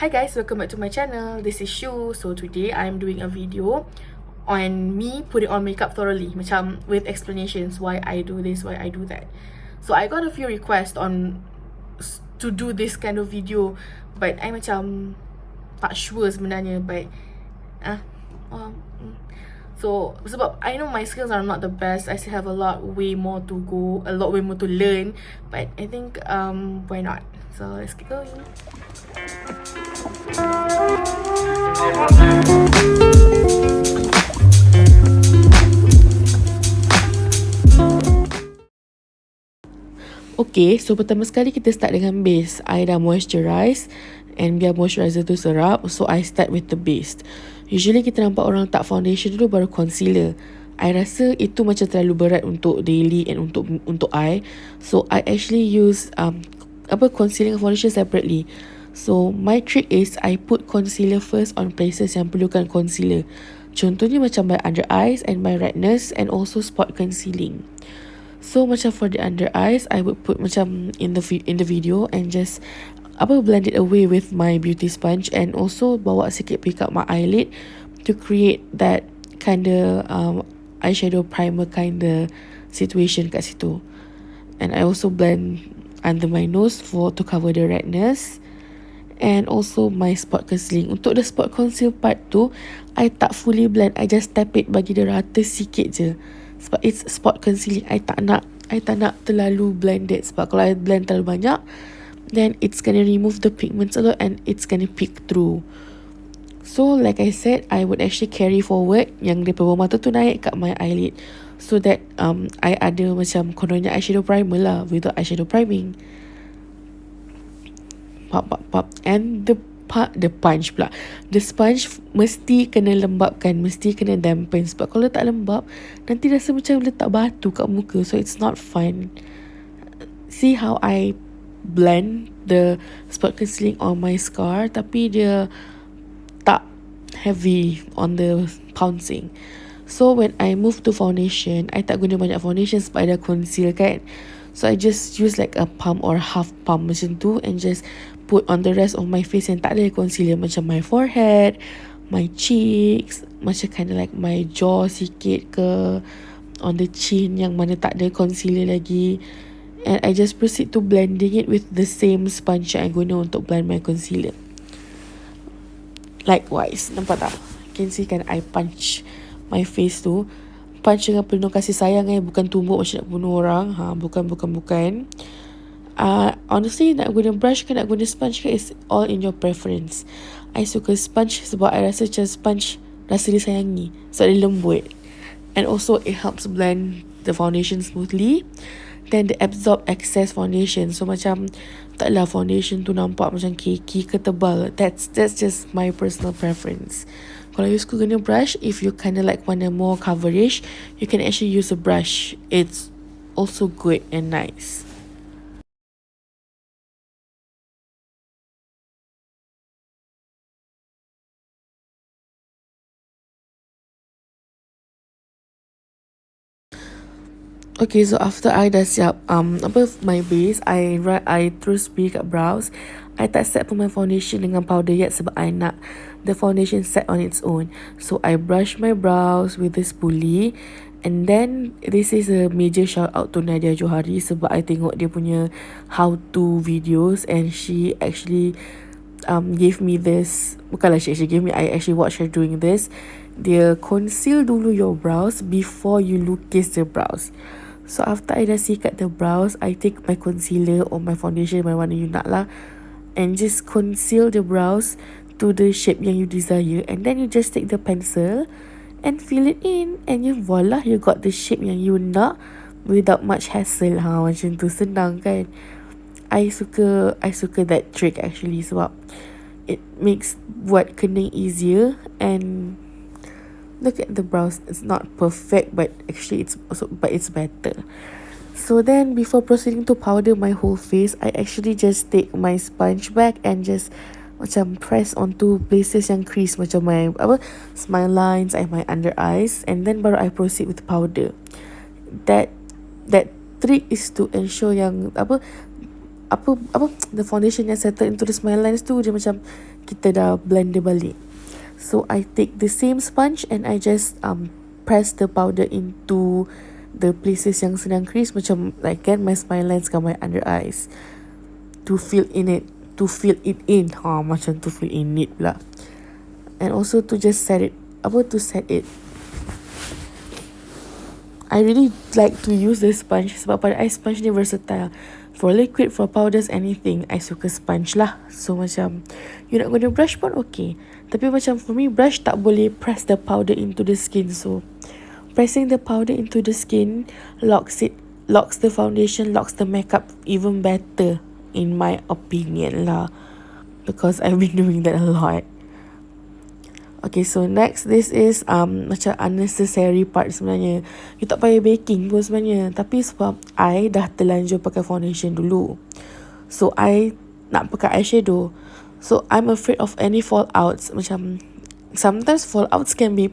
Hi guys, welcome back to my channel. This is Shu. So today I'm doing a video on me putting on makeup thoroughly, macam with explanations why I do this, why I do that. So I got a few requests on to do this kind of video, but I macam tak sure sebenarnya. But so sebab I know my skills are not the best, I still have a lot way more to go, a lot way more to learn. But I think why not? So let's get going. Okay, so pertama sekali kita start dengan base. I dah moisturize, and biar moisturizer tu serap, so I start with the base. Usually kita nampak orang letak foundation dulu baru concealer. I rasa itu macam terlalu berat untuk daily and untuk I. So I actually use concealer and foundation separately. So my trick is I put concealer first on places yang perlukan concealer. Contohnya macam my under eyes and my redness, and also spot concealing. So macam for the under eyes, I would put macam in the video and just blend it away with my beauty sponge, and also bawa sikit pick up my eyelid to create that kinda eyeshadow primer kinda situation kat situ. And I also blend under my nose to cover the redness, and also my spot concealing. Untuk the spot conceal part tu, I tak fully blend, I just tap it bagi dia rata sikit je. Sebab it's spot concealing, I tak nak terlalu blended. Sebab kalau I blend terlalu banyak, then it's gonna remove the pigments a lot and it's gonna peek through. So like I said, I would actually carry forward yang daripada bawah mata tu naik kat my eyelid, so that I ada macam kononnya eyeshadow primer lah without eyeshadow priming. Pop. And the punch pula, the sponge mesti kena lembapkan, mesti kena dampen. Sebab kalau tak lembap, nanti rasa macam letak batu kat muka, so it's not fun. See how I blend the spot concealing on my scar, tapi dia tak heavy on the pouncing. So when I move to foundation, I tak guna banyak foundation sebab I dah conceal kan. So I just use like a pump or half pump macam tu, and just put on the rest of my face yang tak ada concealer, macam my forehead, my cheeks, macam kind of like my jaw sikit ke, on the chin yang mana tak ada concealer lagi. And I just proceed to blending it with the same sponge yang I guna untuk blend my concealer. Likewise, nampak tak? You can see kan I punch my face tu. Punch dengan penuh kasih sayang, bukan tumbuk macam nak bunuh orang. Bukan. Honestly, nak guna brush ke nak guna sponge ke, is all in your preference. I suka sponge sebab I rasa macam sponge rasa disayangi, sebab dia lembut. And also it helps blend the foundation smoothly. Then they absorb excess foundation. So macam taklah foundation tu nampak macam cakey ke tebal. That's just my personal preference. Kalau you suka guna brush, if you kind of like want a more coverage, you can actually use a brush. It's also good and nice. Okay, so after I dah siap my base, I terus pergi kat brows. I tak set pun my foundation dengan powder yet sebab I nak the foundation set on its own. So I brush my brows with this spoolie. And then this is a major shout out to Nadia Johari sebab I tengok dia punya how to videos, and she actually gave me this. Bukanlah she actually gave me, I actually watched her doing this. Dia conceal dulu your brows before you lukis the brows. So after I dah sikat the brows, I take my concealer or my foundation, my warna you nak lah, and just conceal the brows to the shape yang you desire. And then you just take the pencil and fill it in, and voila, you got the shape yang you nak without much hassle. Macam tu, senang kan? I suka that trick actually, sebab it makes buat kening easier. And look at the brows, it's not perfect, but actually it's better. So then before proceeding to powder my whole face, I actually just take my sponge back and just macam press onto places yang crease, macam my smile lines and my under eyes, and then baru I proceed with powder. That trick is to ensure yang the foundation yang settle into the smile lines tu, dia macam kita dah blend dia balik. So I take the same sponge and I just press the powder into the places yang sedang crease, macam like kan my smile lines kat my under eyes, to fill it in, macam to fill in it pula. And also to just set it. I really like to use the sponge sebab pada I sponge ni versatile. For liquid, for powders, anything, I suka sponge lah. So macam you nak guna brush pun okay. Tapi macam for me, brush tak boleh press the powder into the skin. So pressing the powder into the skin locks the foundation, locks the makeup even better, in my opinion lah. Because I've been doing that a lot. Okay, so next, this is macam unnecessary part sebenarnya. You tak payah baking pun sebenarnya. Tapi sebab I dah terlanjur pakai foundation dulu, so I nak pakai eyeshadow. So I'm afraid of any fallouts. Macam sometimes fallouts can be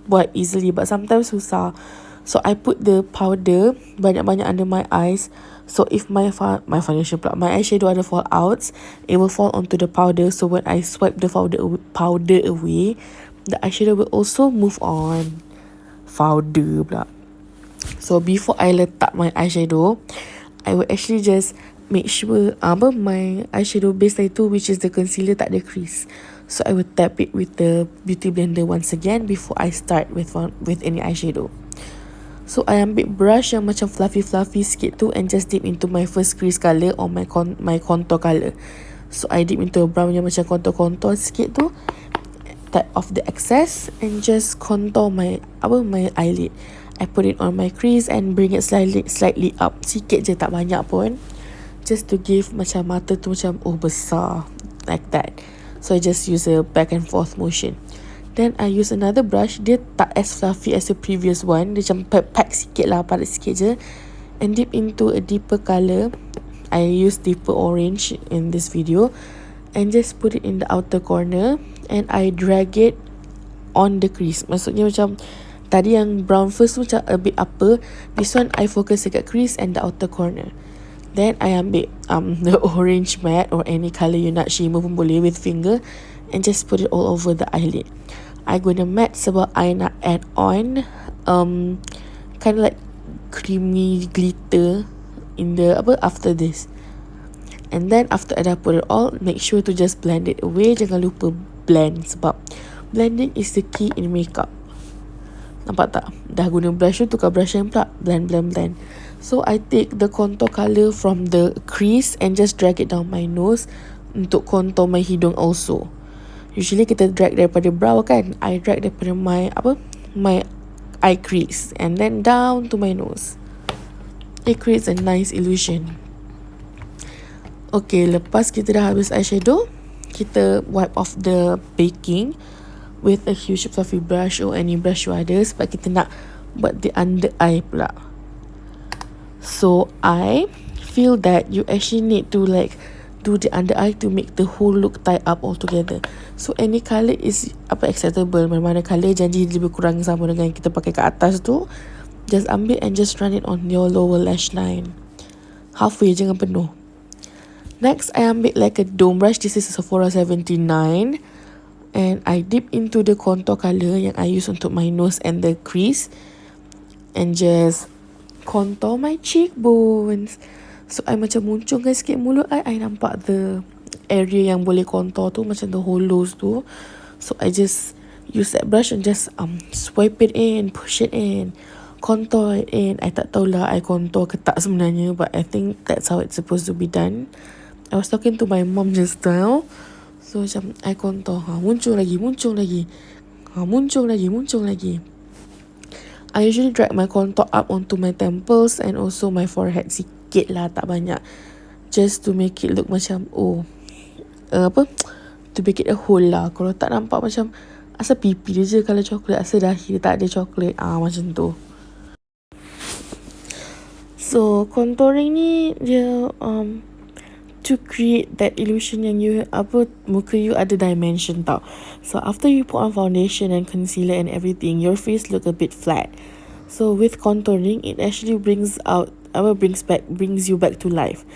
buat easily, but sometimes susah. So I put the powder banyak-banyak under my eyes. So if my foundation pula, my eyeshadow ada fallouts, it will fall onto the powder. So when I swipe the powder away, the eyeshadow will also move on. Powder pula. So before I letak my eyeshadow, I will actually just make sure my eyeshadow base tu, which is the concealer, tak ada crease. So I will tap it with the beauty blender once again before I start with any eyeshadow. So I ambil brush yang macam fluffy sikit tu and just dip into my first crease colour or my contour colour. So I dip into a brown yang macam contour sikit tu, tap off the excess and just contour my eyelid. I put it on my crease and bring it slightly up, sikit je, tak banyak pun, just to give macam mata tu macam besar, like that. So I just use a back and forth motion. Then I use another brush. Dia tak as fluffy as the previous one. Dia macam pack sikit lah, padat sikit je. And dip into a deeper colour. I use deeper orange in this video. And just put it in the outer corner. And I drag it on the crease. Maksudnya macam tadi yang brown first tu macam a bit upper. This one I focus dekat crease and the outer corner. Then I ambil the orange matte or any colour you nak shimmer pun boleh with finger. And just put it all over the eyelid. I guna matte sebab I nak add on kind of like creamy glitter in the after this. And then after I dah put it all, make sure to just blend it away. Jangan lupa blend sebab blending is the key in makeup. Nampak tak? Dah guna brush tu, tukar brush yang pula. Blend. So I take the contour colour from the crease and just drag it down my nose untuk contour my hidung also. Usually kita drag daripada brow kan, I drag daripada my eye crease and then down to my nose. It creates a nice illusion. Okay, lepas kita dah habis eyeshadow, kita wipe off the baking with a huge fluffy brush or any brush you ada sebab kita nak buat the under eye pula. So I feel that you actually need to like do the under eye to make the whole look tie up all together. So any colour is acceptable. Mana-mana colour janji lebih kurang sama dengan kita pakai kat atas tu, just ambil and just run it on your lower lash line. Halfway, jangan penuh. Next, I ambil like a dome brush. This is a Sephora 79. And I dip into the contour colour yang I use untuk my nose and the crease. And just contour my cheekbones. So I macam muncungkan sikit mulut I nampak the area yang boleh contour tu, macam the hollows tu. So I just use that brush and just swipe it in, push it in, contour it in. I tak tahulah I contour ke tak sebenarnya, but I think that's how it's supposed to be done. I was talking to my mom just now. So macam I contour, muncul lagi. Muncul lagi. I usually drag my contour up onto my temples and also my forehead sikit lah, tak banyak. Just to make it look macam to make it a whole lah. Kalau tak nampak macam asal pipi dia je kalau coklat, asal dahi dia tak ada coklat, macam tu. So contouring ni dia to create that illusion yang you muka you ada dimension tau. So after you put on foundation and concealer and everything, your face look a bit flat. So with contouring, it actually brings you back to life.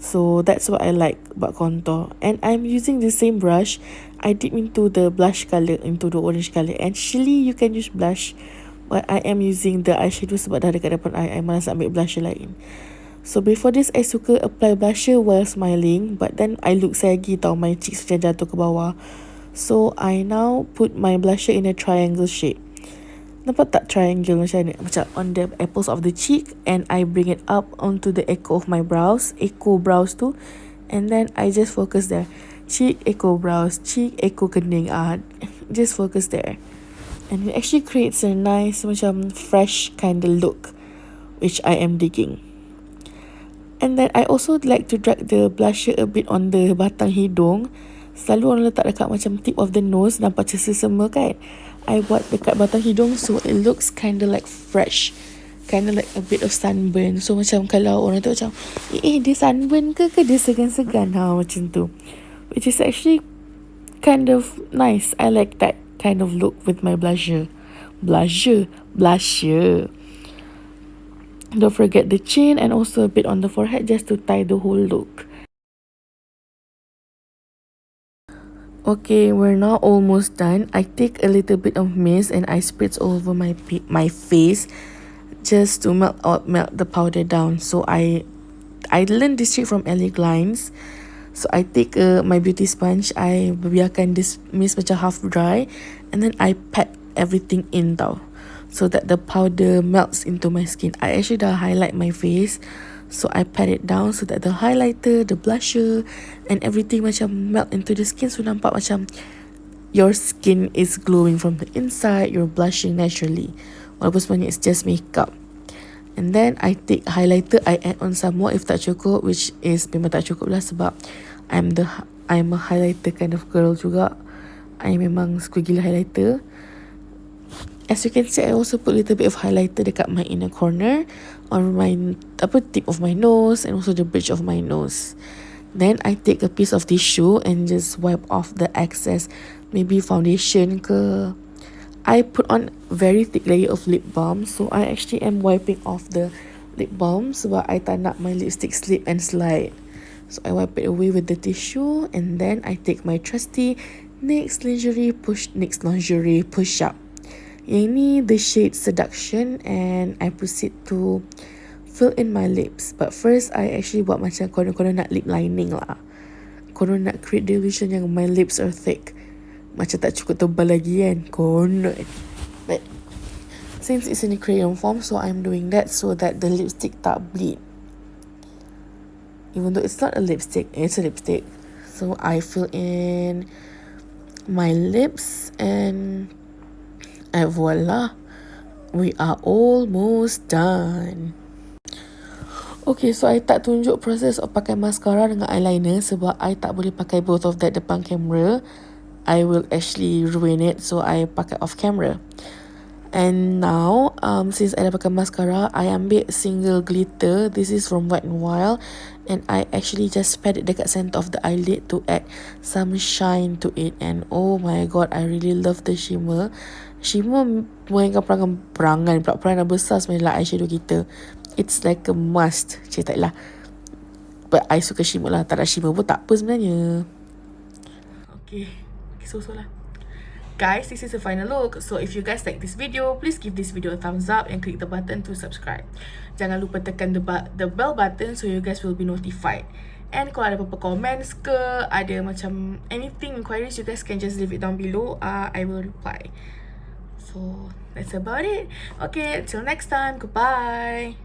So that's what I like about contour. And I'm using the same brush. I dip into the blush colour, into the orange colour. Actually, you can use blush, but I am using the eyeshadow sebab dah dekat depan I malas ambil blusher lain. So before this, I suka apply blusher while smiling, but then I look saggy tau, my cheeks macam jatuh ke bawah. So I now put my blusher in a triangle shape. Nampak tak triangle macam ni? Macam on the apples of the cheek, and I bring it up onto the echo of my brows, echo brows tu, and then I just focus there. Cheek, echo brows, cheek, echo kening. Just focus there. And it actually creates a nice macam fresh kind of look, which I am digging. And then I also like to drag the blusher a bit on the batang hidung. Selalu orang letak dekat macam tip of the nose, nampak macam sesama kan. I buat dekat batang hidung, so it looks kind of like fresh, kind of like a bit of sunburn. So macam kalau orang tu macam dia sunburn ke dia segan-segan, macam tu, which is actually kind of nice. I like that kind of look with my blusher. Don't forget the chin and also a bit on the forehead just to tie the whole look. Okay, we're now almost done. I take a little bit of mist and I spritz all over my face just to melt the powder down. So I learned this trick from Ellie Glines. So I take my beauty sponge, I biarkan this mist macam half dry, and then I pat everything in tau, so that the powder melts into my skin. I actually dah highlight my face, so I pat it down so that the highlighter, the blusher and everything macam melt into the skin. So nampak macam your skin is glowing from the inside, you're blushing naturally, walaupun sebenarnya it's just makeup. And then I take highlighter, I add on some more if tak cukup, which is memang tak cukup lah sebab I'm a highlighter kind of girl juga. I memang suka gila highlighter. As you can see, I also put a little bit of highlighter dekat my inner corner, on my tip of my nose and also the bridge of my nose. Then I take a piece of tissue and just wipe off the excess, maybe foundation ke. I put on very thick layer of lip balm, so I actually am wiping off the lip balm sebab I tak nak my lipstick slip and slide. So I wipe it away with the tissue, and then I take my trusty NYX lingerie push up. Yang ni the shade Seduction, and I proceed to fill in my lips. But first I actually buat macam konon nak lip lining lah. Konon nak create the illusion yang my lips are thick, macam tak cukup tebal lagi kan, konon. But since it's in a crayon form, so I'm doing that so that the lipstick tak bleed. Even though it's not a lipstick, it's a lipstick. So I fill in my lips and voila, we are almost done. Okay, so I tak tunjuk proses of pakai mascara dengan eyeliner sebab I tak boleh pakai both of that depan kamera. I will actually ruin it, so I pakai off camera. And now, since I dah pakai mascara, I ambil single glitter. This is from Wet n Wild, and I actually just pat it dekat center of the eyelid to add some shine to it. And oh my god, I really love the shimmer. Shimmer mainkan peranan besar sebenarnya lah eyeshadow kita. It's like a must. Tak lah, but I suka shimmer lah. Tak ada shimmer pun tak apa sebenarnya. Okay, so lah guys, this is the final look. So if you guys like this video, please give this video a thumbs up and click the button to subscribe. Jangan lupa tekan the bell button so you guys will be notified. And kalau ada apa-apa comments ke, ada macam anything inquiries, you guys can just leave it down below. I will reply. So that's about it. Okay, until next time, goodbye.